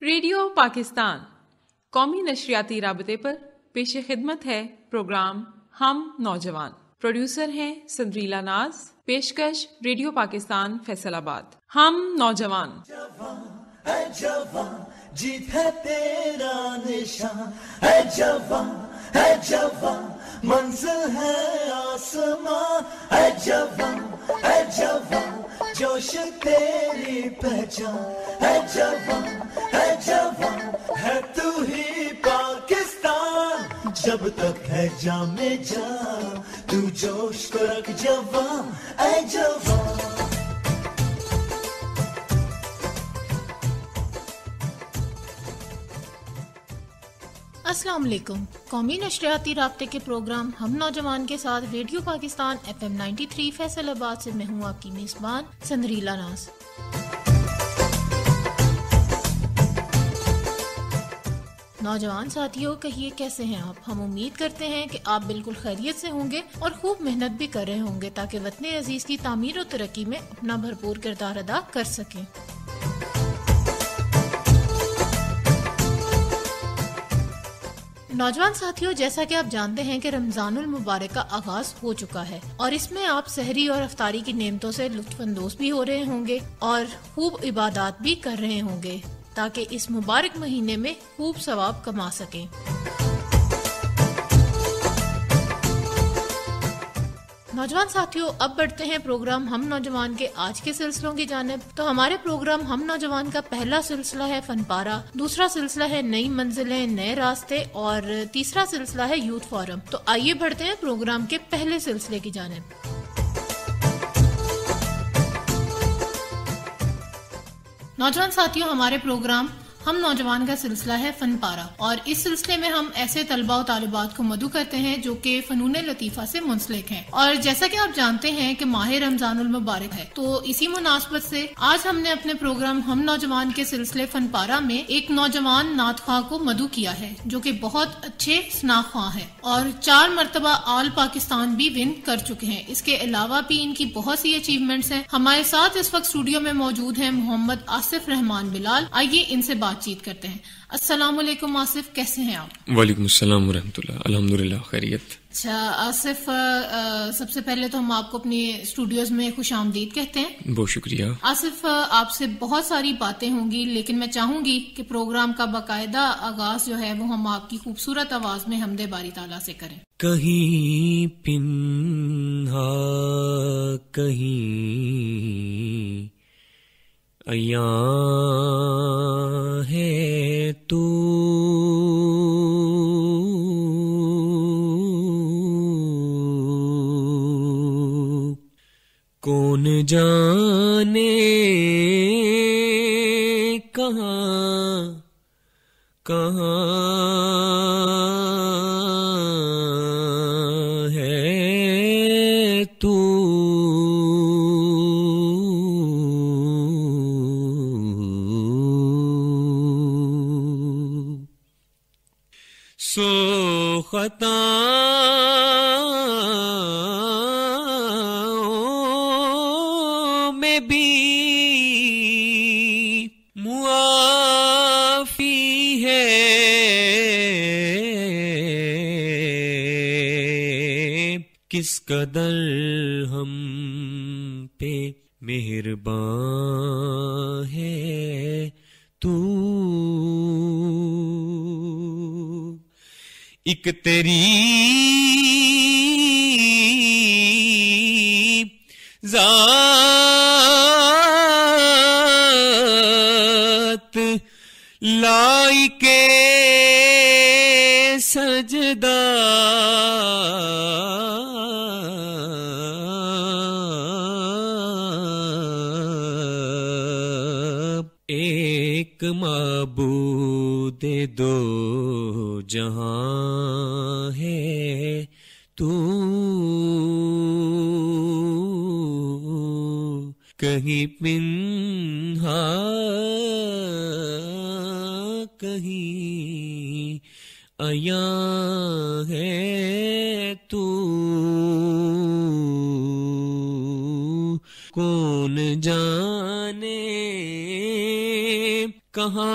Radio Pakistan قومی نشریاتی رابطے پر پیش خدمت ہے پروگرام ہم نوجوان۔ پروڈیوسر ہیں سندریلا ناز، پیشکش ریڈیو پاکستان فیصل آباد۔ ہم نوجوان۔ اے جوان جیت ہے تیرا نشان، اے جوان اے جوان منزل ہے آسمان، اے جوان اے جوان جوش تیری پہچان، اے جوان ہے تو ہی پاکستان، جب تک ہے جان میں جان تو جوش کو رکھ جوان، اے جوان۔ السلام علیکم۔ قومی نشریاتی رابطے کے پروگرام ہم نوجوان کے ساتھ ریڈیو پاکستان FM 93 فیصل آباد سے میں ہوں آپ کی میزبان سندریلا ناز۔ نوجوان ساتھیوں، کہیے کیسے ہیں آپ؟ ہم امید کرتے ہیں کہ آپ بالکل خیریت سے ہوں گے اور خوب محنت بھی کر رہے ہوں گے تاکہ وطن عزیز کی تعمیر و ترقی میں اپنا بھرپور کردار ادا کر سکیں۔ نوجوان ساتھیوں، جیسا کہ آپ جانتے ہیں کہ رمضان المبارک کا آغاز ہو چکا ہے اور اس میں آپ سحری اور افطاری کی نعمتوں سے لطف اندوز بھی ہو رہے ہوں گے اور خوب عبادات بھی کر رہے ہوں گے تاکہ اس مبارک مہینے میں خوب ثواب کما سکیں۔ نوجوان ساتھیوں، اب بڑھتے ہیں پروگرام ہم نوجوان کے آج کے سلسلوں کی جانب۔ تو ہمارے پروگرام ہم نوجوان کا پہلا سلسلہ ہے فن پارہ، دوسرا سلسلہ ہے نئی منزلیں نئے راستے اور تیسرا سلسلہ ہے یوتھ فورم۔ تو آئیے بڑھتے ہیں پروگرام کے پہلے سلسلے کی جانب۔ نوجوان ساتھیوں، ہمارے پروگرام ہم نوجوان کا سلسلہ ہے فن پارہ اور اس سلسلے میں ہم ایسے طلباء و طالبات کو مدعو کرتے ہیں جو کہ فنون لطیفہ سے منسلک ہیں، اور جیسا کہ آپ جانتے ہیں کہ ماہ رمضان المبارک ہے، تو اسی مناسبت سے آج ہم نے اپنے پروگرام ہم نوجوان کے سلسلے فن پارہ میں ایک نوجوان نعت خواں کو مدعو کیا ہے جو کہ بہت اچھے ثنا خواں ہیں اور 4 مرتبہ آل پاکستان بھی ون کر چکے ہیں۔ اس کے علاوہ بھی ان کی بہت سی اچیومنٹس ہیں۔ ہمارے ساتھ اس وقت اسٹوڈیو میں موجود ہیں محمد آصف رحمان بلال۔ آئیے ان سے بات چیت کرتے ہیں۔ السلام علیکم آصف، کیسے ہیں آپ؟ وعلیکم السلام ورحمۃ اللہ، الحمدللہ خیریت۔ اچھا آصف، سب سے پہلے تو ہم آپ کو اپنی اسٹوڈیوز میں خوش آمدید کہتے ہیں۔ بہت شکریہ۔ آصف، آپ سے بہت ساری باتیں ہوں گی لیکن میں چاہوں گی کہ پروگرام کا باقاعدہ آغاز جو ہے وہ ہم آپ کی خوبصورت آواز میں حمد باری تعالیٰ سے کریں۔ کہیں پنہا کہیں عیاں ہے تو، کون جانے کہاں کہاں ہے تو، سو خطا میں بھی معافی ہے، کس قدر ہم پہ مہربان ہے تو، ایک تیری ذات لائق سجدہ، ایک معبود دو جہاں ہے تو، کہیں پنہا کہیں عیاں ہے تو، کون جانے کہاں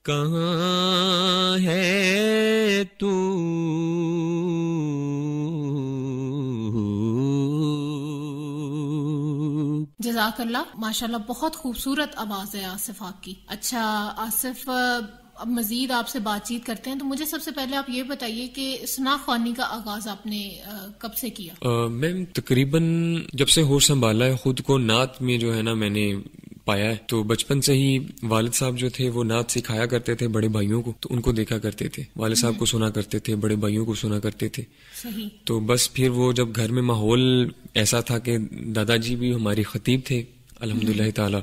کہاں ہے تو. جزاک اللہ، ماشاءاللہ بہت خوبصورت آواز ہے آصف آپ کی. اچھا آصف، اب مزید آپ سے بات چیت کرتے ہیں، تو مجھے سب سے پہلے آپ یہ بتائیے کہ ثنا خوانی کا آغاز آپ نے کب سے کیا؟ میں تقریباً جب سے ہوش سنبھالا ہے خود کو نعت میں جو ہے نا میں نے پایا ہے. تو بچپن سے ہی والد صاحب جو تھے وہ نعت سکھایا کرتے تھے بڑے بھائیوں کو، تو ان کو دیکھا کرتے تھے، والد صاحب کو سنا کرتے تھے، بڑے بھائیوں کو سنا کرتے تھے. صحیح. تو بس پھر وہ جب گھر میں ماحول ایسا تھا کہ دادا جی بھی ہماری خطیب تھے الحمدللہ تعالی،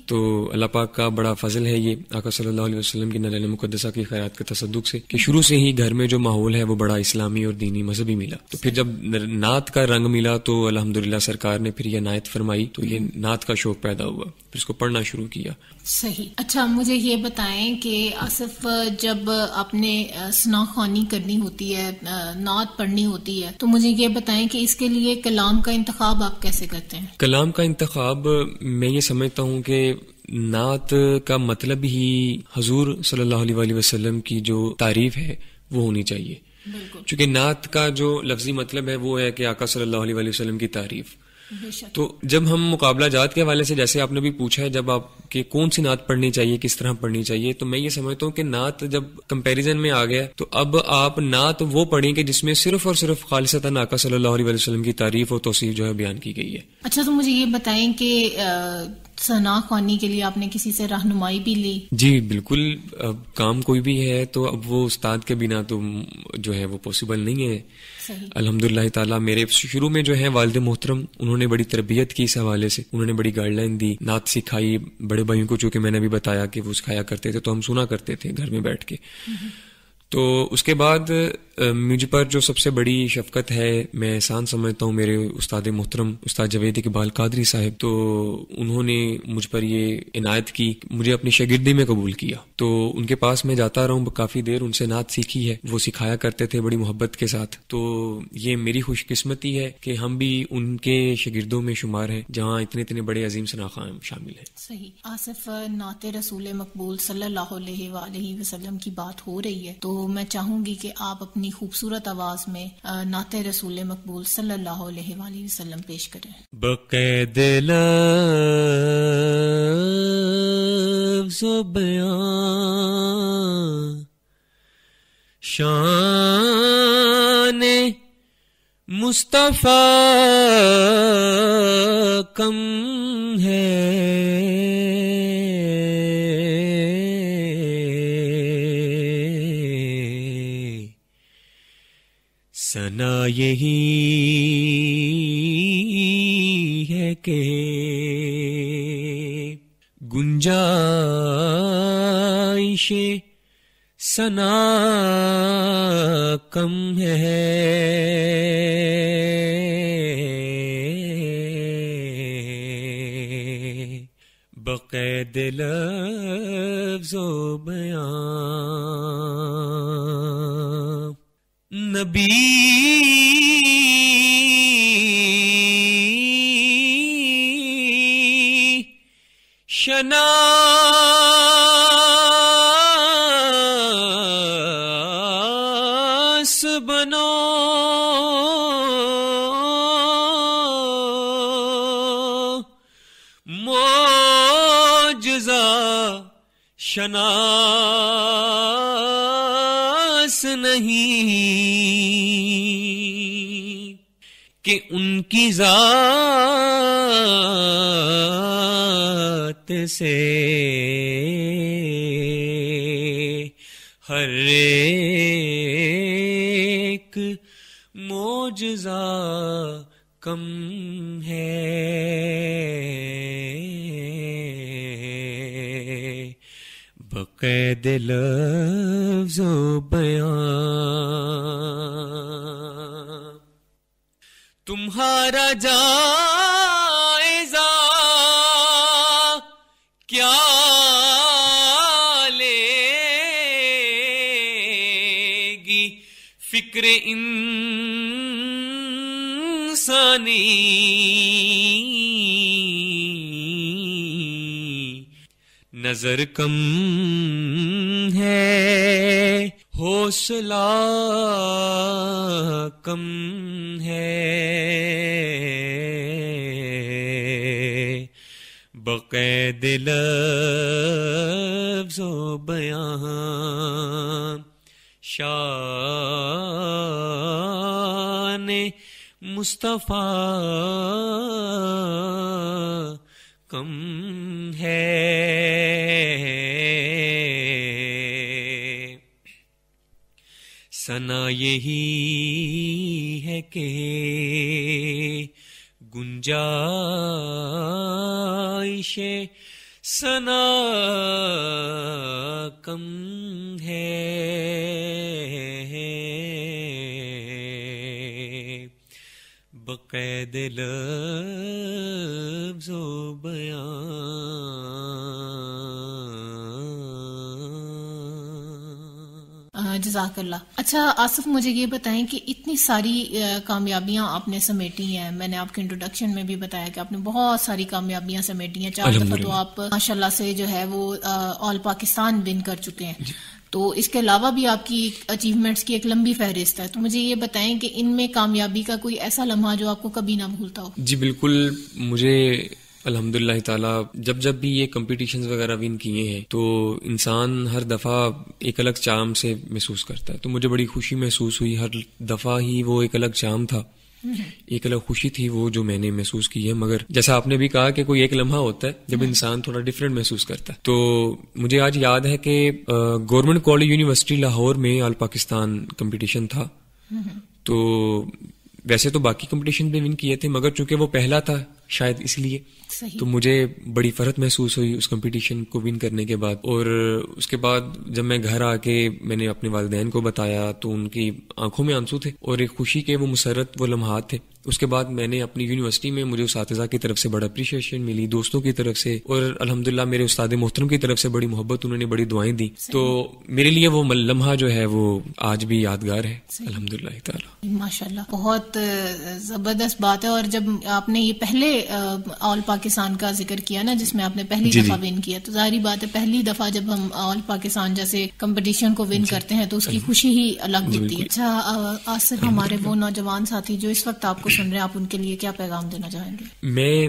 تو اللہ پاک کا بڑا فضل ہے یہ آقا صلی اللہ علیہ وسلم کی نعل مقدسہ کی خیرات کے تصدق سے کہ شروع سے ہی گھر میں جو ماحول ہے وہ بڑا اسلامی اور دینی مذہبی ملا. تو پھر جب نعت کا رنگ ملا تو الحمدللہ سرکار نے پھر یہ عنایت فرمائی، تو یہ نعت کا شوق پیدا ہوا، پھر اس کو پڑھنا شروع کیا. صحیح. اچھا مجھے یہ بتائیں کہ آصف جب آپ نے ثنا خوانی کرنی ہوتی ہے، نعت پڑھنی ہوتی ہے، تو مجھے یہ بتائیں کہ اس کے لیے کلام کا انتخاب آپ کیسے کرتے ہیں؟ کلام کا انتخاب میں یہ سمجھتا ہوں کہ نعت کا مطلب ہی حضور صلی اللہ علیہ وآلہ وسلم کی جو تعریف ہے وہ ہونی چاہیے. بالکل. چونکہ نعت کا جو لفظی مطلب ہے وہ ہے کہ آقا صلی اللہ علیہ وآلہ وسلم کی تعریف. تو جب ہم مقابلہ جات کے حوالے سے جیسے آپ نے بھی پوچھا ہے جب آپ کہ کون سی نعت پڑھنی چاہیے، کس طرح پڑھنی چاہیے، تو میں یہ سمجھتا ہوں کہ نعت جب کمپیریزن میں آ گیا تو اب آپ نعت وہ پڑھیں کہ جس میں صرف اور صرف خالصتاً آقا صلی اللہ علیہ وسلم کی تعریف اور توصیف جو ہے بیان کی گئی ہے. اچھا تو مجھے یہ بتائیں کہ ثنا خوانی کے لیے آپ نے کسی سے رہنمائی بھی لی؟ جی بالکل. اب کام کوئی بھی ہے تو اب وہ استاد کے بنا تو جو ہے وہ پاسبل نہیں ہے. الحمدللہ تعالیٰ میرے شروع میں جو ہے والد محترم انہوں نے بڑی تربیت کی اس حوالے سے، انہوں نے بڑی گائیڈ لائن دی، نعت سکھائی. بڑے بھائیوں کو چونکہ میں نے بھی بتایا کہ وہ سکھایا کرتے تھے تو ہم سنا کرتے تھے گھر میں بیٹھ کے. تو اس کے بعد مجھ پر جو سب سے بڑی شفقت ہے، میں احسان سمجھتا ہوں میرے استاد محترم استاد جوید اقبال قادری صاحب، تو انہوں نے مجھ پر یہ عنایت کی، مجھے اپنی شاگردی میں قبول کیا. تو ان کے پاس میں جاتا رہا ہوں کافی دیر، ان سے نعت سیکھی ہے، وہ سکھایا کرتے تھے بڑی محبت کے ساتھ. تو یہ میری خوش قسمتی ہے کہ ہم بھی ان کے شاگردوں میں شمار ہیں جہاں اتنے اتنے بڑے عظیم شناخواں شامل ہیں. صحیح. آصف، نعت رسول مقبول صلی اللہ علیہ وآلہ وسلم کی بات ہو رہی ہے تو میں چاہوں گی کہ آپ اپنی خوبصورت آواز میں نعت رسول مقبول صلی اللہ علیہ وآلہ وسلم پیش کریں. بقید لفظ و بیان شان مصطفیٰ کم ہے، ثنا یہی ہے کہ گنجائش ثنا کم ہے، بقید لفظ و بیان نبی شناس بنو، معجزہ شناس نہیں کہ ان کی ذات سے ہر ایک معجزہ کم ہے، بقید لفظ و بیان تمہارا جائزہ کیا لے گی فکر انسانی، نظر کم ہے، حوصلہ کم ہے، بقید لفظ و بیان شان مصطفیٰ کم ہے۔ ثنا یہی ہے کہ گنجائش ثنا کم ہے، بقید لفظ و بیان۔ جزاک اللہ۔ اچھا آصف، مجھے یہ بتائیں کہ اتنی ساری کامیابیاں آپ نے سمیٹی ہیں، میں نے آپ کے انٹروڈکشن میں بھی بتایا کہ آپ نے بہت ساری کامیابیاں سمیٹی ہیں، 4 دفعہ تو آپ ماشاءاللہ سے جو ہے وہ آل پاکستان ون کر چکے ہیں، تو اس کے علاوہ بھی آپ کی اچیومنٹس کی ایک لمبی فہرست ہے، تو مجھے یہ بتائیں کہ ان میں کامیابی کا کوئی ایسا لمحہ جو آپ کو کبھی نہ بھولتا ہو؟ جی بالکل، مجھے الحمدللہ تعالیٰ جب بھی یہ کمپٹیشنز وغیرہ ون کیے ہیں تو انسان ہر دفعہ ایک الگ چام سے محسوس کرتا ہے، تو مجھے بڑی خوشی محسوس ہوئی، ہر دفعہ ہی وہ ایک الگ چام تھا، ایک الگ خوشی تھی وہ جو میں نے محسوس کی ہے۔ مگر جیسا آپ نے بھی کہا کہ کوئی ایک لمحہ ہوتا ہے جب انسان تھوڑا ڈفرینٹ محسوس کرتا ہے، تو مجھے آج یاد ہے کہ گورنمنٹ کالج یونیورسٹی لاہور میں آل پاکستان کمپٹیشن تھا، تو ویسے تو باقی کمپٹیشن بھی ون کیے تھے مگر چونکہ وہ پہلا تھا شاید اس لیے تو مجھے بڑی فرحت محسوس ہوئی اس کمپٹیشن کو ون کرنے کے بعد۔ اور اس کے بعد جب میں گھر آ کے میں نے اپنے والدین کو بتایا تو ان کی آنکھوں میں آنسو تھے اور ایک خوشی کے وہ مسرت وہ لمحات تھے۔ اس کے بعد میں نے اپنی یونیورسٹی میں مجھے اساتذہ کی طرف سے بڑا اپریشیشن ملی، دوستوں کی طرف سے، اور الحمدللہ میرے استاد محترم کی طرف سے بڑی محبت، انہوں نے بڑی دعائیں دی، تو میرے لیے وہ لمحہ جو ہے وہ آج بھی یادگار ہے الحمدللہ تعالی۔ ماشاءاللہ، بہت زبردست بات ہے۔ اور جب آپ نے یہ پہلے آل پاکستان کا ذکر کیا نا جس میں آپ نے پہلی دفعہ ون کیا، تو ظاہری بات ہے پہلی دفعہ جب ہم آل پاکستان جیسے کمپٹیشن کو ون کرتے ہیں تو اس کی خوشی ہی الگ ہوتی ہے۔ اچھا آصف، ہمارے وہ نوجوان ساتھی جو اس وقت آپ کو سن رہے ہیں، آپ ان کے لیے کیا پیغام دینا چاہیں گے؟ میں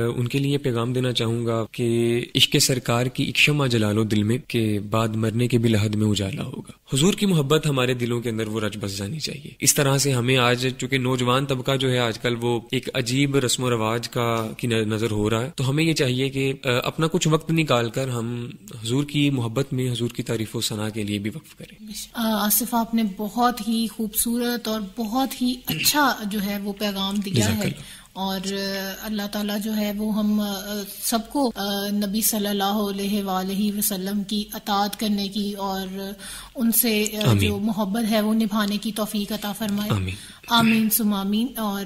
ان کے لیے پیغام دینا چاہوں گا کہ عشق سرکار کی ایک شمع جلا لو دل میں کہ بعد مرنے کے بھی لحد میں اجالا ہوگا۔ حضور کی محبت ہمارے دلوں کے اندر وہ رچ بس جانی چاہیے۔ اس طرح سے ہمیں آج چونکہ نوجوان طبقہ جو ہے آج کل وہ ایک عجیب رسم و رواج کی نظر ہو رہا ہے، تو ہمیں یہ چاہیے کہ اپنا کچھ وقت نکال کر ہم حضور کی محبت میں حضور کی تعریف و ثنا کے لیے بھی وقف کریں۔ آصف، آپ نے بہت ہی خوبصورت اور بہت ہی اچھا جو ہے وہ پیغام دیا ہے، اور اللہ تعالیٰ جو ہے وہ ہم سب کو نبی صلی اللہ علیہ وآلہ وسلم کی اطاعت کرنے کی اور ان سے جو محبت ہے وہ نبھانے کی توفیق عطا فرمائے، آمین ثم آمین۔ اور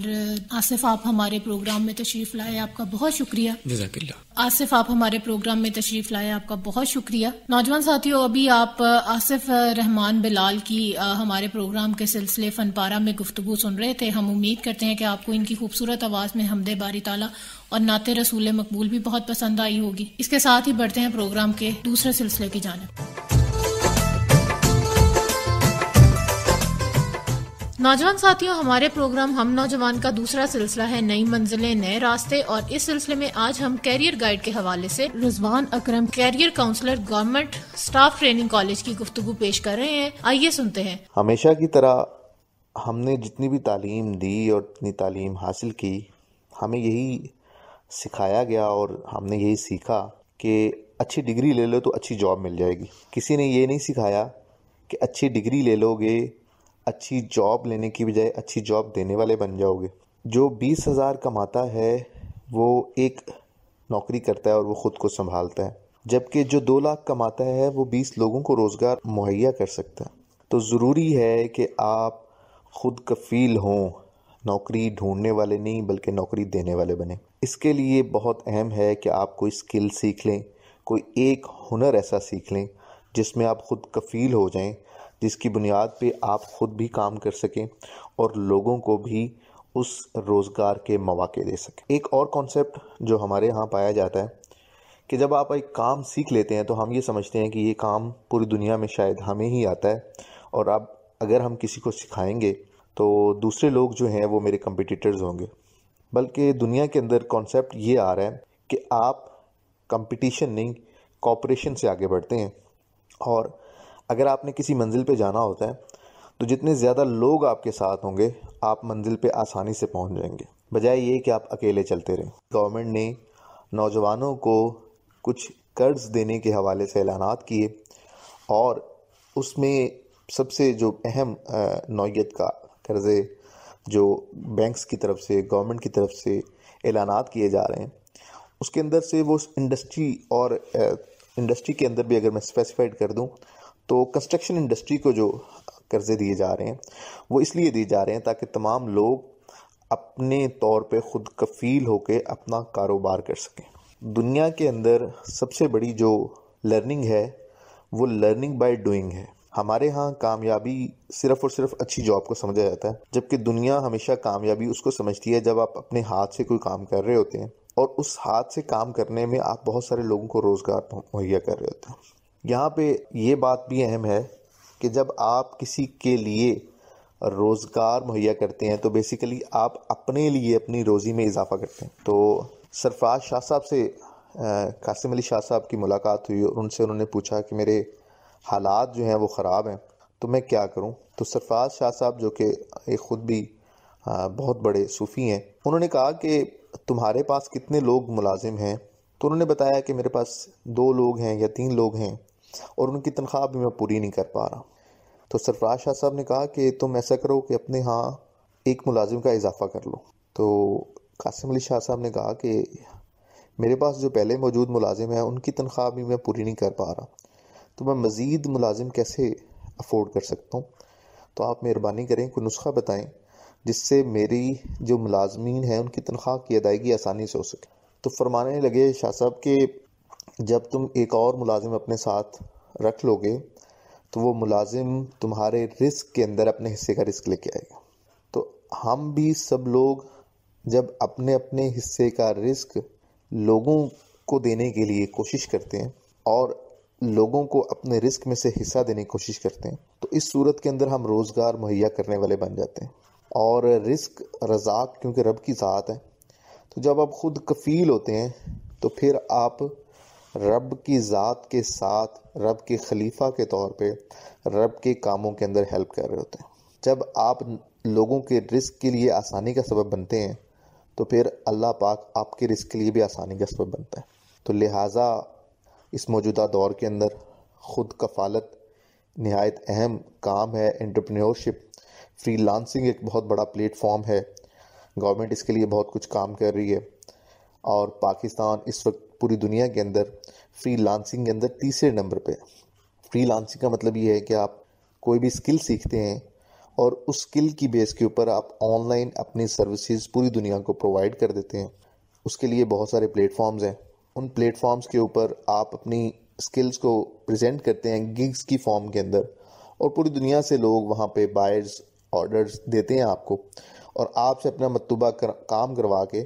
آصف، آپ ہمارے پروگرام میں تشریف لائے، آپ کا بہت شکریہ۔ جزاک اللہ۔ آصف، آپ ہمارے پروگرام میں تشریف لائے، آپ کا بہت شکریہ۔ نوجوان ساتھیوں، ابھی آپ آصف رحمان بلال کی ہمارے پروگرام کے سلسلے فن پارہ میں گفتگو سن رہے تھے۔ ہم امید کرتے ہیں کہ آپ کو ان کی خوبصورت آواز میں حمد باری تعالیٰ اور نعت رسول مقبول بھی بہت پسند آئی ہوگی۔ اس کے ساتھ ہی بڑھتے ہیں پروگرام کے دوسرے سلسلے کی جانب۔ نوجوان ساتھیوں، ہمارے پروگرام ہم نوجوان کا دوسرا سلسلہ ہے نئی منزلیں نئے راستے، اور اس سلسلے میں آج ہم کیریئر گائیڈ کے حوالے سے Rizwan Akram career counsellor government staff training college کی گفتگو پیش کر رہے ہیں۔ آئیے سنتے ہیں۔ ہمیشہ کی طرح ہم نے جتنی بھی تعلیم دی اور جتنی تعلیم حاصل کی، ہمیں یہی سکھایا گیا اور ہم نے یہی سیکھا کہ اچھی ڈگری لے لو تو اچھی جاب مل جائے گی۔ کسی نے یہ نہیں سکھایا کہ اچھی ڈگری لے لو گے، اچھی جاب لینے کی بجائے اچھی جاب دینے والے بن جاؤ گے۔ جو 20,000 کماتا ہے وہ ایک نوکری کرتا ہے اور وہ خود کو سنبھالتا ہے، جبکہ جو 2 لاکھ کماتا ہے وہ 20 لوگوں کو روزگار مہیا کر سکتا ہے۔ تو ضروری ہے کہ آپ خود کفیل ہوں، نوکری ڈھونڈنے والے نہیں بلکہ نوکری دینے والے بنیں۔ اس کے لیے بہت اہم ہے کہ آپ کوئی اسکل سیکھ لیں، کوئی ایک ہنر ایسا سیکھ لیں جس میں آپ خود کفیل ہو جائیں، جس کی بنیاد پہ آپ خود بھی کام کر سکیں اور لوگوں کو بھی اس روزگار کے مواقع دے سکیں۔ ایک اور کانسیپٹ جو ہمارے ہاں پایا جاتا ہے کہ جب آپ ایک کام سیکھ لیتے ہیں تو ہم یہ سمجھتے ہیں کہ یہ کام پوری دنیا میں شاید ہمیں ہی آتا ہے، اور اب اگر ہم کسی کو سکھائیں گے تو دوسرے لوگ جو ہیں وہ میرے کمپٹیٹرز ہوں گے. بلکہ دنیا کے اندر کانسیپٹ یہ آ رہا ہے کہ آپ کمپٹیشن نہیں، کوپریشن سے آگے بڑھتے ہیں. اور اگر آپ نے کسی منزل پہ جانا ہوتا ہے تو جتنے زیادہ لوگ آپ کے ساتھ ہوں گے آپ منزل پہ آسانی سے پہنچ جائیں گے، بجائے یہ کہ آپ اکیلے چلتے رہیں. گورنمنٹ نے نوجوانوں کو کچھ قرض دینے کے حوالے سے اعلانات کیے، اور اس میں سب سے جو اہم نوعیت کا قرضے جو بینکس کی طرف سے، گورنمنٹ کی طرف سے اعلانات کیے جا رہے ہیں، اس کے اندر سے وہ انڈسٹری، اور انڈسٹری کے اندر بھی اگر میں اسپیسیفائڈ کر دوں تو کنسٹرکشن انڈسٹری کو جو قرضے دیے جا رہے ہیں وہ اس لیے دیے جا رہے ہیں تاکہ تمام لوگ اپنے طور پہ خود کفیل ہو کے اپنا کاروبار کر سکیں. دنیا کے اندر سب سے بڑی جو لرننگ ہے وہ لرننگ بائی ڈوئنگ ہے. ہمارے ہاں کامیابی صرف اور صرف اچھی جاب کو سمجھا جاتا ہے، جبکہ دنیا ہمیشہ کامیابی اس کو سمجھتی ہے جب آپ اپنے ہاتھ سے کوئی کام کر رہے ہوتے ہیں اور اس ہاتھ سے کام کرنے میں آپ بہت سارے لوگوں کو روزگار مہیا کر رہے ہوتے ہیں. یہاں پہ یہ بات بھی اہم ہے کہ جب آپ کسی کے لیے روزگار مہیا کرتے ہیں تو بیسیکلی آپ اپنے لیے اپنی روزی میں اضافہ کرتے ہیں. تو سرفراز شاہ صاحب سے قاسم علی شاہ صاحب کی ملاقات ہوئی اور ان سے انہوں نے پوچھا کہ میرے حالات جو ہیں وہ خراب ہیں تو میں کیا کروں. تو سرفراز شاہ صاحب جو کہ خود بھی بہت بڑے صوفی ہیں، انہوں نے کہا کہ تمہارے پاس کتنے لوگ ملازم ہیں؟ تو انہوں نے بتایا کہ میرے پاس 2 لوگ ہیں یا 3 لوگ ہیں اور ان کی تنخواہ بھی میں پوری نہیں کر پا رہا. تو سرفراز شاہ صاحب نے کہا کہ تم ایسا کرو کہ اپنے ہاں 1 ملازم کا اضافہ کر لو. تو قاسم علی شاہ صاحب نے کہا کہ میرے پاس جو پہلے موجود ملازم ہیں ان کی تنخواہ بھی میں پوری نہیں کر پا رہا، تو میں مزید ملازم کیسے افورڈ کر سکتا ہوں؟ تو آپ مہربانی کریں کوئی نسخہ بتائیں جس سے میری جو ملازمین ہیں ان کی تنخواہ کی ادائیگی آسانی سے ہو سکے. تو فرمانے لگے شاہ صاحب کہ جب تم ایک اور ملازم اپنے ساتھ رکھ لو گے تو وہ ملازم تمہارے رزق کے اندر اپنے حصے کا رزق لے کے آئے گا. تو ہم بھی سب لوگ جب اپنے اپنے حصے کا رزق لوگوں کو دینے کے لیے کوشش کرتے ہیں اور لوگوں کو اپنے رزق میں سے حصہ دینے کی کوشش کرتے ہیں تو اس صورت کے اندر ہم روزگار مہیا کرنے والے بن جاتے ہیں. اور رزق رزاق کیونکہ رب کی ذات ہے، تو جب آپ خود کفیل ہوتے ہیں تو پھر آپ رب کی ذات کے ساتھ رب کے خلیفہ کے طور پہ رب کے کاموں کے اندر ہیلپ کر رہے ہوتے ہیں. جب آپ لوگوں کے رزق کے لیے آسانی کا سبب بنتے ہیں تو پھر اللہ پاک آپ کے رزق کے لیے بھی آسانی کا سبب بنتا ہے. تو لہٰذا اس موجودہ دور کے اندر خود کفالت نہایت اہم کام ہے. انٹرپرینیورشپ، فری لانسنگ ایک بہت بڑا پلیٹ فارم ہے. گورنمنٹ اس کے لیے بہت کچھ کام کر رہی ہے، اور پاکستان اس وقت پوری دنیا کے اندر فری لانسنگ کے اندر 3رے نمبر پہ. فری لانسنگ کا مطلب یہ ہے کہ آپ کوئی بھی اسکل سیکھتے ہیں اور اس اسکل کی بیس کے اوپر آپ آن لائن اپنی سروسز پوری دنیا کو پرووائڈ کر دیتے ہیں. اس کے لیے بہت سارے پلیٹ فارمز ہیں. ان پلیٹ فارمز کے اوپر آپ اپنی اسکلز کو پریزنٹ کرتے ہیں گگز کی فارم کے اندر، اور پوری دنیا سے لوگ وہاں پہ بائرز آرڈرز دیتے ہیں آپ کو، اور آپ سے اپنا مطلوبہ کام کروا کے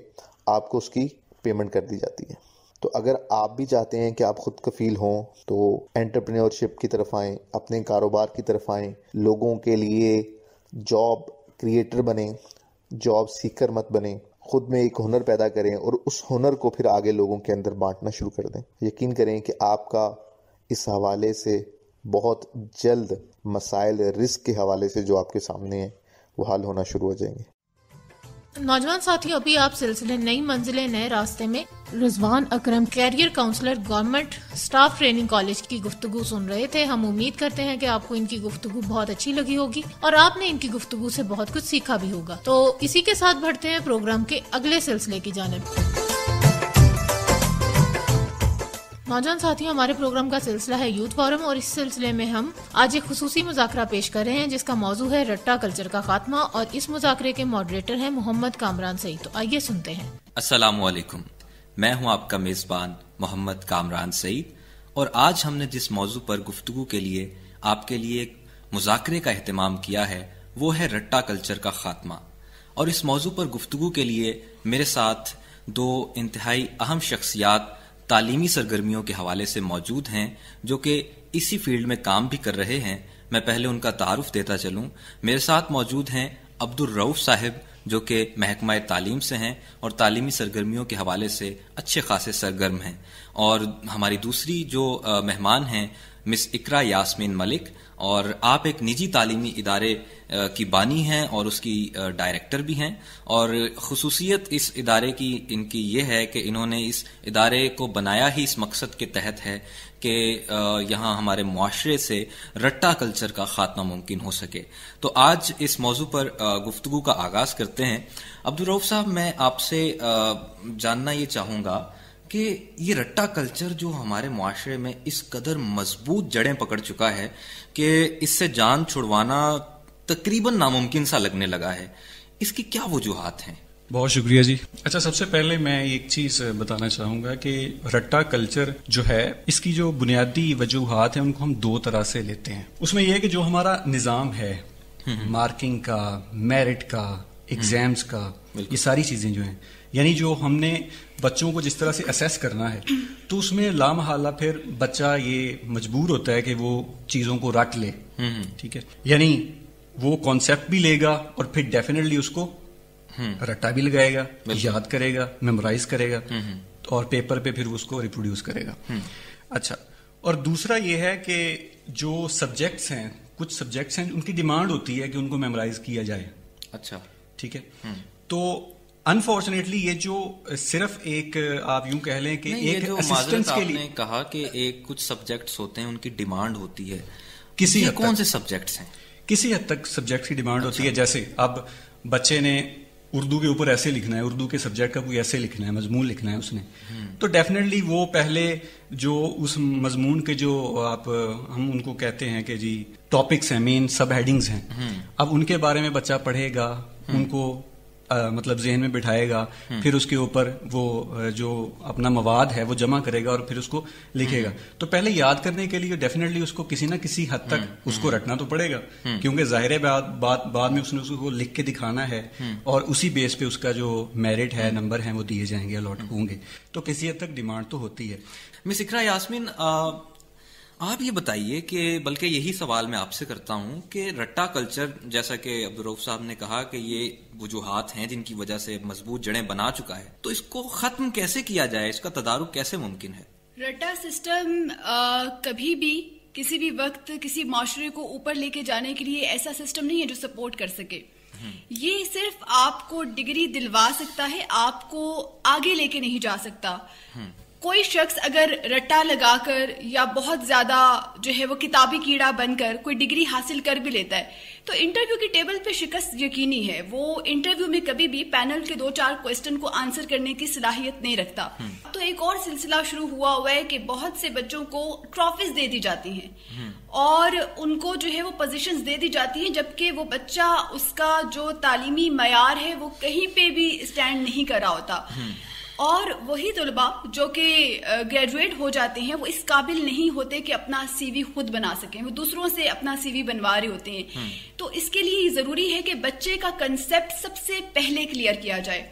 آپ کو اس کی پیمنٹ کر دی جاتی ہے. تو اگر آپ بھی چاہتے ہیں کہ آپ خود کفیل ہوں تو انٹرپرینیورشپ کی طرف آئیں، اپنے کاروبار کی طرف آئیں، لوگوں کے لیے جاب کریٹر بنیں، جاب سیکر مت بنیں، خود میں ایک ہنر پیدا کریں اور اس ہنر کو پھر آگے لوگوں کے اندر بانٹنا شروع کر دیں. یقین کریں کہ آپ کا اس حوالے سے بہت جلد مسائل رزق کے حوالے سے جو آپ کے سامنے ہیں وہ حل ہونا شروع ہو جائیں گے. نوجوان ساتھیوں، ابھی آپ سلسلے نئی منزلیں نئے راستے میں Rizwan Akram career counsellor government staff training college کی گفتگو سن رہے تھے. ہم امید کرتے ہیں کہ آپ کو ان کی گفتگو بہت اچھی لگی ہوگی اور آپ نے ان کی گفتگو سے بہت کچھ سیکھا بھی ہوگا. تو اسی کے ساتھ بڑھتے ہیں پروگرام کے اگلے سلسلے کی جانب. نوجوان ساتھیوں، ہمارے پروگرام کا سلسلہ ہے یوتھ فورم، اور اس سلسلے میں ہم آج ایک خصوصی مذاکرہ پیش کر رہے ہیں جس کا موضوع ہے رٹا کلچر کا خاتمہ، اور اس مذاکرے کے ماڈریٹر ہیں محمد کامران سعید. تو آئیے سنتے ہیں. السلام علیکم، میں ہوں آپ کا میزبان محمد کامران سعید، اور آج ہم نے جس موضوع پر گفتگو کے لیے آپ کے لیے ایک مذاکرے کا اہتمام کیا ہے وہ ہے رٹا کلچر کا خاتمہ. اور اس موضوع پر گفتگو کے لیے میرے ساتھ 2 انتہائی اہم شخصیات تعلیمی سرگرمیوں کے حوالے سے موجود ہیں جو کہ اسی فیلڈ میں کام بھی کر رہے ہیں. میں پہلے ان کا تعارف دیتا چلوں. میرے ساتھ موجود ہیں عبدالرؤف صاحب جو کہ محکمہ تعلیم سے ہیں اور تعلیمی سرگرمیوں کے حوالے سے اچھے خاصے سرگرم ہیں. اور ہماری دوسری جو مہمان ہیں مس اقرا یاسمین ملک، اور آپ ایک نجی تعلیمی ادارے کی بانی ہیں اور اس کی ڈائریکٹر بھی ہیں. اور خصوصیت اس ادارے کی ان کی یہ ہے کہ انہوں نے اس ادارے کو بنایا ہی اس مقصد کے تحت ہے کہ یہاں ہمارے معاشرے سے رٹا کلچر کا خاتمہ ممکن ہو سکے. تو آج اس موضوع پر گفتگو کا آغاز کرتے ہیں. عبدالرؤف صاحب، میں آپ سے جاننا یہ چاہوں گا کہ یہ رٹا کلچر جو ہمارے معاشرے میں اس قدر مضبوط جڑیں پکڑ چکا ہے کہ اس سے جان چھڑوانا تقریباً ناممکن سا لگنے لگا ہے، اس کی کیا وجوہات ہیں؟ بہت شکریہ جی. اچھا، سب سے پہلے میں ایک چیز بتانا چاہوں گا کہ رٹا کلچر جو ہے اس کی جو بنیادی وجوہات ہیں ان کو ہم دو طرح سے لیتے ہیں. اس میں یہ ہے کہ جو ہمارا نظام ہے مارکنگ کا، میرٹ کا، ایگزامز کا، یہ ساری چیزیں جو ہیں، یعنی جو ہم نے بچوں کو جس طرح سے اسیس کرنا ہے تو اس میں لامحالہ پھر بچہ یہ مجبور ہوتا ہے کہ وہ چیزوں کو رٹ لے. ٹھیک ہے، یعنی وہ کانسیپٹ بھی لے گا اور پھر ڈیفینیٹلی اس کو رٹا بھی لگائے گا، یاد کرے گا، میمورائز کرے گا اور پیپر پہ پھر اس کو ریپروڈیوس کرے گا. اچھا، اور دوسرا یہ ہے کہ جو سبجیکٹس ہیں، کچھ سبجیکٹس ہیں ان کی ڈیمانڈ ہوتی ہے کہ ان کو میمورائز کیا جائے. اچھا، ٹھیک ہے. تو انفارچونیٹلی یہ جو صرف ایک آپ یوں کہہ لیں کہ ایک اسسٹنس کے لیے کہا کہ ایک کچھ سبجیکٹس ہوتے ہیں ان کی ڈیمانڈ ہوتی ہے، کسی کون سے سبجیکٹس ہیں؟ کسی حد تک سبجیکٹ کی ڈیمانڈ ہوتی ہے. جیسے اب بچے نے اردو کے اوپر ایسے لکھنا ہے، اردو کے سبجیکٹ کا کوئی ایسے لکھنا ہے، مضمون لکھنا ہے اس نے، تو ڈیفینیٹلی وہ پہلے جو اس مضمون کے جو ہم ان کو کہتے ہیں کہ جی ٹاپکس ہیں، مین سب ہیڈنگز ہیں، اب ان کے بارے میں بچہ پڑھے گا، ان کو مطلب ذہن میں بٹھائے گا، پھر اس کے اوپر وہ جو اپنا مواد ہے وہ جمع کرے گا اور پھر اس کو لکھے گا. تو پہلے یاد کرنے کے لیے ڈیفینیٹلی اس کو کسی نہ کسی حد تک اس کو رٹنا تو پڑے گا، کیونکہ ظاہر بات بعد میں اس نے اس کو لکھ کے دکھانا ہے اور اسی بیس پہ اس کا جو میرٹ ہے، نمبر ہیں، وہ دیے جائیں گے، الاٹ ہوں گے. تو کسی حد تک ڈیمانڈ تو ہوتی ہے. مس اقرا یاسمین، آپ یہ بتائیے کہ بلکہ یہی سوال میں آپ سے کرتا ہوں کہ رٹا کلچر، جیسا کہ عبدالرؤف صاحب نے کہا کہ یہ وجوہات ہیں جن کی وجہ سے مضبوط جڑیں بنا چکا ہے، تو اس کو ختم کیسے کیا جائے، اس کا تدارک کیسے ممکن ہے؟ رٹا سسٹم کبھی بھی کسی بھی وقت کسی معاشرے کو اوپر لے کے جانے کے لیے ایسا سسٹم نہیں ہے جو سپورٹ کر سکے. یہ صرف آپ کو ڈگری دلوا سکتا ہے، آپ کو آگے لے کے نہیں جا سکتا. کوئی شخص اگر رٹا لگا کر یا بہت زیادہ جو ہے وہ کتابی کیڑا بن کر کوئی ڈگری حاصل کر بھی لیتا ہے تو انٹرویو کی ٹیبل پہ شکست یقینی ہے. وہ انٹرویو میں کبھی بھی پینل کے 2-4 کوسچن کو آنسر کرنے کی صلاحیت نہیں رکھتا. تو ایک اور سلسلہ شروع ہوا ہے کہ بہت سے بچوں کو ٹرافیز دے دی جاتی ہیں اور ان کو جو ہے وہ پوزیشنز دے دی جاتی ہیں، جبکہ وہ بچہ اس کا جو تعلیمی معیار ہے وہ کہیں پہ بھی اسٹینڈ نہیں کر رہا ہوتا. اور وہی طلباء جو کہ گریجویٹ ہو جاتے ہیں وہ اس قابل نہیں ہوتے کہ اپنا سی وی خود بنا سکیں، وہ دوسروں سے اپنا سی وی بنوا رہے ہوتے ہیں. تو اس کے لیے ضروری ہے کہ بچے کا کنسیپٹ سب سے پہلے کلیئر کیا جائے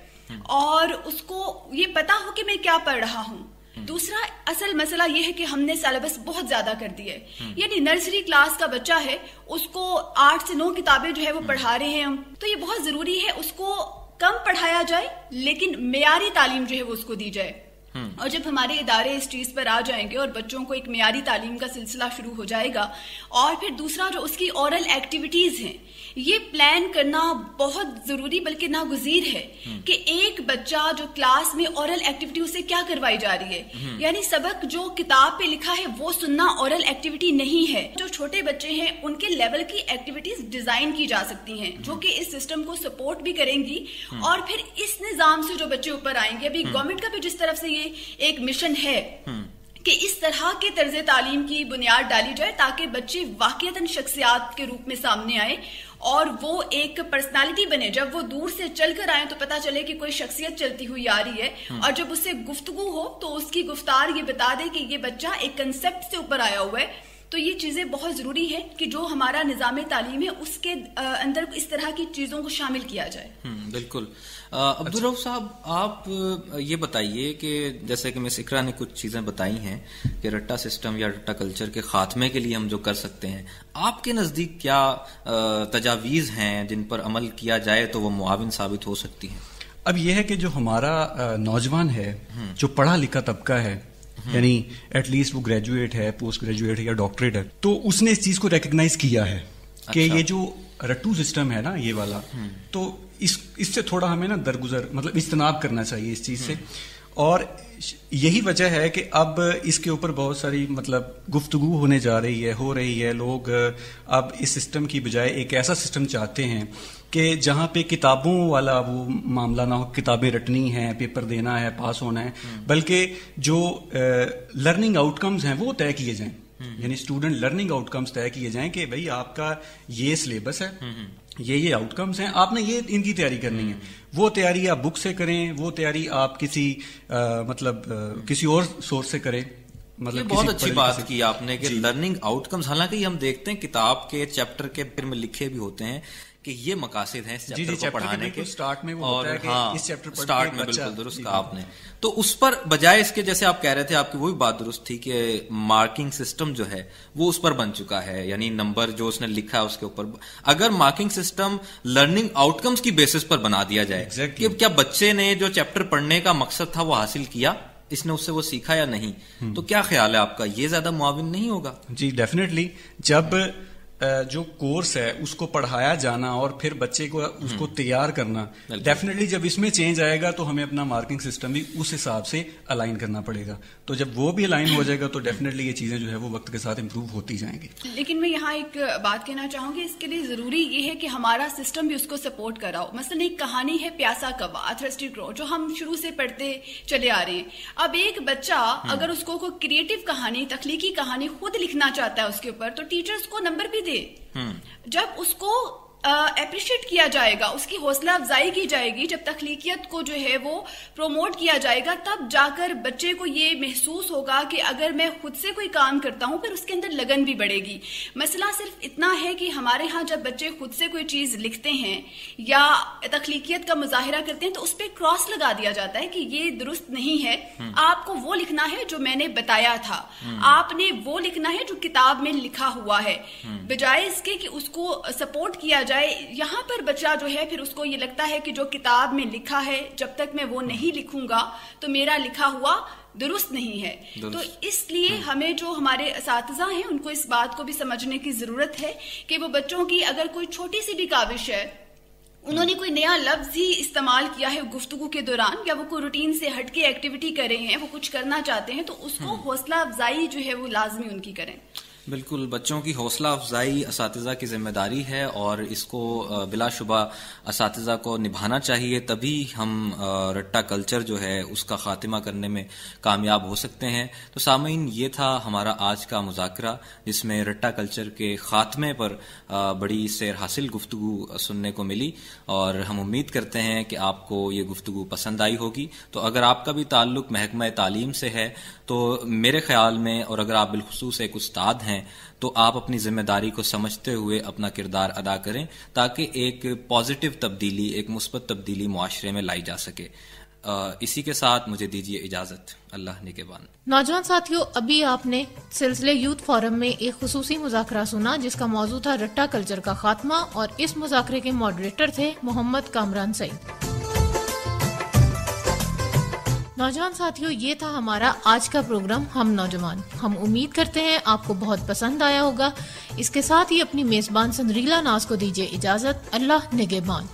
اور اس کو یہ پتا ہو کہ میں کیا پڑھ رہا ہوں. دوسرا اصل مسئلہ یہ ہے کہ ہم نے سیلیبس بہت زیادہ کر دیا ہے، یعنی نرسری کلاس کا بچہ ہے، اس کو 8 سے 9 کتابیں جو ہے وہ پڑھا رہے ہیں ہم. تو یہ بہت ضروری ہے اس کو کم پڑھایا جائے لیکن معیاری تعلیم جو ہے وہ اس کو دی جائے. اور جب ہمارے ادارے اس چیز پر آ جائیں گے اور بچوں کو ایک معیاری تعلیم کا سلسلہ شروع ہو جائے گا، اور پھر دوسرا جو اس کی اورل ایکٹیویٹیز ہیں، یہ پلان کرنا بہت ضروری بلکہ ناگزیر ہے کہ ایک بچہ جو کلاس میں اورل ایکٹیویٹی اسے کیا کروائی جا رہی ہے، یعنی سبق جو کتاب پہ لکھا ہے وہ سننا اورل ایکٹیویٹی نہیں ہے. جو چھوٹے بچے ہیں ان کے لیول کی ایکٹیویٹیز ڈیزائن کی جا سکتی ہیں جو کہ اس سسٹم کو سپورٹ بھی کریں گی اور پھر اس نظام سے جو بچے اوپر آئیں گے. ابھی گورنمنٹ کا بھی جس طرف سے یہ ایک مشن ہے کہ اس طرح کے طرز تعلیم کی بنیاد ڈالی جائے تاکہ بچے واقعتاً شخصیات کے روپ میں سامنے آئے اور وہ ایک پرسنالٹی بنے. جب وہ دور سے چل کر آئیں تو پتا چلے کہ کوئی شخصیت چلتی ہوئی آ رہی ہے، اور جب اس سے گفتگو ہو تو اس کی گفتار یہ بتا دے کہ یہ بچہ ایک کنسیپٹ سے اوپر آیا ہوا ہے تو یہ چیزیں بہت ضروری ہے کہ جو ہمارا نظام تعلیم ہے اس کے اندر اس طرح کی چیزوں کو شامل کیا جائے. بالکل. عبدالرؤف صاحب آپ یہ بتائیے کہ جیسے کہ مس اقرا نے کچھ چیزیں بتائی ہیں کہ رٹا سسٹم یا رٹا کلچر کے خاتمے کے لیے ہم جو کر سکتے ہیں، آپ کے نزدیک کیا تجاویز ہیں جن پر عمل کیا جائے تو وہ معاون ثابت ہو سکتی ہیں؟ اب یہ ہے کہ جو ہمارا نوجوان ہے، جو پڑھا لکھا طبقہ ہے، یعنی ایٹ لیسٹ وہ گریجویٹ ہے، پوسٹ گریجویٹ ہے یا ڈاکٹریٹ ہے، تو اس نے اس چیز کو ریکگنائز کیا ہے کہ یہ جو رٹو سسٹم ہے نا یہ والا، تو اس سے تھوڑا ہمیں نا درگزر مطلب اجتناب کرنا چاہیے اس چیز سے. اور یہی وجہ ہے کہ اب اس کے اوپر بہت ساری مطلب گفتگو ہونے جا رہی ہے، ہو رہی ہے. لوگ اب اس سسٹم کی بجائے ایک ایسا سسٹم چاہتے ہیں کہ جہاں پہ کتابوں والا وہ معاملہ نہ ہو، کتابیں رٹنی ہیں، پیپر دینا ہے، پاس ہونا ہے، بلکہ جو لرننگ آؤٹ کمز ہیں وہ طے کیے جائیں. یعنی اسٹوڈنٹ لرننگ آؤٹ کمز طے کیے جائیں کہ بھائی آپ کا یہ سلیبس ہے، یہ آؤٹ کمز ہیں، آپ نے یہ ان کی تیاری کرنی ہے. وہ تیاری آپ بک سے کریں، وہ تیاری آپ کسی مطلب کسی اور سورس سے کریں. مطلب بہت اچھی بات کی آپ نے کہ لرننگ آؤٹ کمز، حالانکہ ہم دیکھتے ہیں کتاب کے چیپٹر کے پھر میں لکھے بھی ہوتے ہیں کہ یہ مقاصد ہیں اس چیپٹر کو پڑھانے کے، سٹارٹ میں وہ ہوتا ہے کہ اس چیپٹر سٹارٹ میں بالکل درست کہا آپ نے. تو اس پر بجائے اس کے جیسے آپ کہہ رہے تھے، آپ کی وہی بات درست تھی کہ مارکنگ سسٹم جو ہے وہ اس پر بن چکا ہے، یعنی نمبر جو اس نے لکھا ہے اس کے اوپر. اگر marking system learning out comes کی بیسس پر بنا دیا جائے کہ کیا بچے نے جو چیپٹر پڑھنے کا مقصد تھا وہ حاصل کیا، اس نے اس سے وہ سیکھا یا نہیں، تو کیا خیال ہے آپ کا، یہ زیادہ معاون نہیں ہوگا؟ جی ڈیفینیٹلی. جب جو کورس ہے اس کو پڑھایا جانا اور پھر بچے کو اس کو تیار کرنا، ڈیفینیٹلی جب اس میں چینج آئے گا تو ہمیں اپنا مارکنگ سسٹم بھی اس حساب سے الائن کرنا پڑے گا. تو جب وہ بھی الائن ہو جائے گا تو ڈیفینیٹلی یہ چیزیں جو ہے وہ وقت کے ساتھ امپروو ہوتی جائیں گی. لیکن میں یہاں ایک بات کہنا چاہوں گی، اس کے لیے ضروری یہ ہے کہ ہمارا سسٹم بھی اس کو سپورٹ کراؤ. مثلا ایک کہانی ہے پیاسا کوا، تھرسٹی کرو، جو ہم شروع سے پڑھتے چلے آ رہے ہیں. اب ایک بچہ اگر اس کو کوئی کریٹو کہانی، تخلیقی کہانی خود لکھنا چاہتا ہے اس کے اوپر، تو ٹیچر اس کو نمبر بھی دے. جب اس کو اپریشیٹ کیا جائے گا، اس کی حوصلہ افزائی کی جائے گی، جب تخلیقیت کو جو ہے وہ پروموٹ کیا جائے گا، تب جا کر بچے کو یہ محسوس ہوگا کہ اگر میں خود سے کوئی کام کرتا ہوں پھر اس کے اندر لگن بھی بڑھے گی. مسئلہ صرف اتنا ہے کہ ہمارے ہاں جب بچے خود سے کوئی چیز لکھتے ہیں یا تخلیقیت کا مظاہرہ کرتے ہیں تو اس پہ کراس لگا دیا جاتا ہے کہ یہ درست نہیں ہے، آپ کو وہ لکھنا ہے جو میں نے بتایا تھا، آپ نے وہ لکھنا ہے جو کتاب میں لکھا ہوا ہے، بجائے اس کے کہ اس کو سپورٹ کیا جائے. یہاں پر بچہ جو ہے پھر اس کو یہ لگتا ہے کہ جو کتاب میں لکھا ہے جب تک میں وہ نہیں لکھوں گا تو میرا لکھا ہوا درست نہیں ہے. تو اس لیے ہمیں جو ہمارے اساتذہ ہیں ان کو اس بات کو بھی سمجھنے کی ضرورت ہے کہ وہ بچوں کی اگر کوئی چھوٹی سی بھی کاوش ہے، انہوں نے کوئی نیا لفظ ہی استعمال کیا ہے گفتگو کے دوران، یا وہ کوئی روٹین سے ہٹ کے ایکٹیویٹی کر رہے ہیں، وہ کچھ کرنا چاہتے ہیں، تو اس کو حوصلہ افزائی جو ہے وہ لازمی ان کی کریں. بالکل، بچوں کی حوصلہ افزائی اساتذہ کی ذمہ داری ہے اور اس کو بلا شبہ اساتذہ کو نبھانا چاہیے، تبھی ہم رٹا کلچر جو ہے اس کا خاتمہ کرنے میں کامیاب ہو سکتے ہیں. تو سامعین، یہ تھا ہمارا آج کا مذاکرہ جس میں رٹا کلچر کے خاتمے پر بڑی سیر حاصل گفتگو سننے کو ملی، اور ہم امید کرتے ہیں کہ آپ کو یہ گفتگو پسند آئی ہوگی. تو اگر آپ کا بھی تعلق محکمہ تعلیم سے ہے تو میرے خیال میں، اور اگر آپ بالخصوص ایک استاد ہیں، تو آپ اپنی ذمہ داری کو سمجھتے ہوئے اپنا کردار ادا کریں تاکہ ایک پازیٹیو تبدیلی، ایک مثبت تبدیلی معاشرے میں لائی جا سکے. اسی کے ساتھ مجھے دیجیے اجازت. اللہ نگہبان. نوجوان ساتھیوں، ابھی آپ نے سلسلے یوتھ فورم میں ایک خصوصی مذاکرہ سنا جس کا موضوع تھا رٹا کلچر کا خاتمہ، اور اس مذاکرے کے ماڈریٹر تھے محمد کامران سعید. نوجوان ساتھیوں، یہ تھا ہمارا آج کا پروگرام ہم نوجوان. ہم امید کرتے ہیں آپ کو بہت پسند آیا ہوگا. اس کے ساتھ ہی اپنی میزبان سندریلا ناز کو دیجیے اجازت. اللہ نگہبان.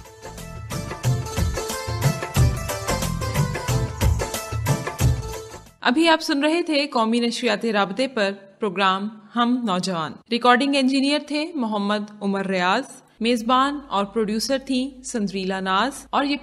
ابھی آپ سن رہے تھے قومی نشریاتی رابطے پر پروگرام ہم نوجوان. ریکارڈنگ انجینئر تھے محمد عمر ریاض، میزبان اور پروڈیوسر تھی سندریلا ناز، اور یہ